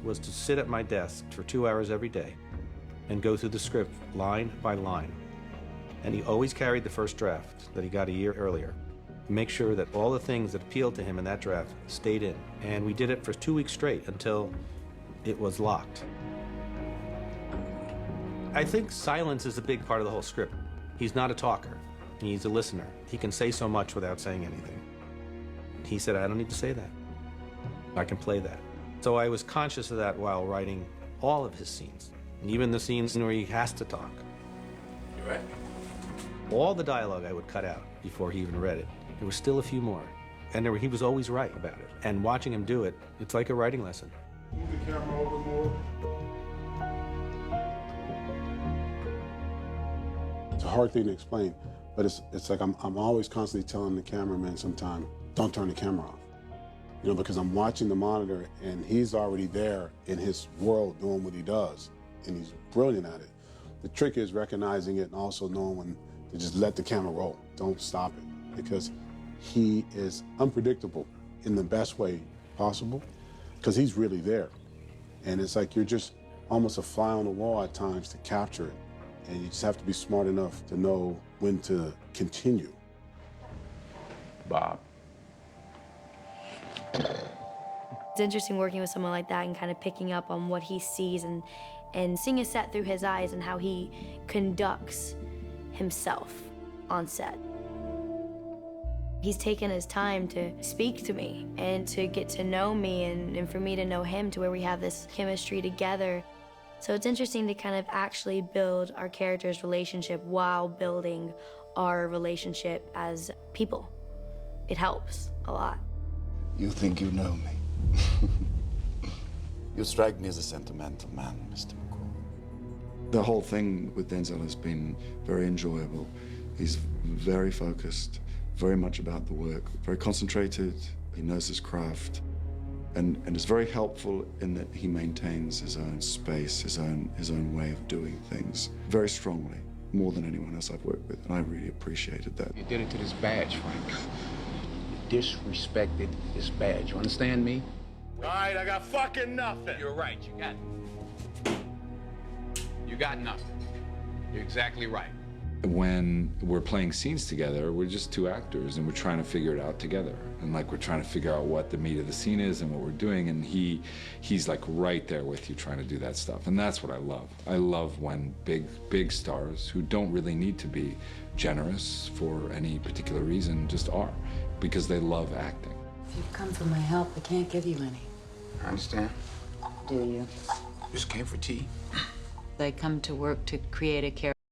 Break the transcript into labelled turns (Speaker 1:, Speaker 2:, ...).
Speaker 1: was to sit at my desk for 2 hours every day and go through the script line by line. And he always carried the first draft that he got a year earlier. Make sure that all the things that appealed to him in that draft stayed in. And we did it for 2 weeks straight until it was locked. I think silence is a big part of the whole script. He's not a talker. He's a listener. He can say so much without saying anything. He said, I don't need to say that. I can play that. So I was conscious of that while writing all of his scenes, and even the scenes where he has to talk.
Speaker 2: You're right.
Speaker 1: All the dialogue I would cut out before he even read it. There was still a few more. And he was always right about it. And watching him do it, it's like a writing lesson.
Speaker 3: Move the camera over more. It's a hard thing to explain, but it's like I'm always constantly telling the cameraman sometime, don't turn the camera off. You know, because I'm watching the monitor and he's already there in his world doing what he does, and he's brilliant at it. The trick is recognizing it and also knowing when to just let the camera roll. Don't stop it, because he is unpredictable in the best way possible, because he's really there. And it's like you're just almost a fly on the wall at times to capture it. And you just have to be smart enough to know when to continue.
Speaker 2: Bob.
Speaker 4: It's interesting working with someone like that and kind of picking up on what he sees and seeing a set through his eyes and how he conducts himself on set. He's taken his time to speak to me and to get to know me and for me to know him, to where we have this chemistry together. So it's interesting to kind of actually build our characters' relationship while building our relationship as people. It helps a lot.
Speaker 2: You think you know me. You strike me as a sentimental man, Mr. McCall.
Speaker 5: The whole thing with Denzel has been very enjoyable. He's very focused, very much about the work, very concentrated. He knows his craft, and is very helpful in that he maintains his own space, his own way of doing things very strongly, more than anyone else I've worked with, and I really appreciated that.
Speaker 6: You did it to this badge, Frank. You disrespected this badge. You understand me?
Speaker 7: All right, I got fucking nothing.
Speaker 6: You're right. You got You got nothing. You're exactly right.
Speaker 8: When we're playing scenes together, we're just two actors and we're trying to figure it out together. And like we're trying to figure out what the meat of the scene is and what we're doing, and he's like right there with you trying to do that stuff. And that's what I love. I love when big stars who don't really need to be generous for any particular reason just are, because they love acting.
Speaker 9: If you've come for my help, I can't give you any.
Speaker 6: I understand.
Speaker 9: Do you?
Speaker 6: Just came for tea.
Speaker 9: I come to work to create a character.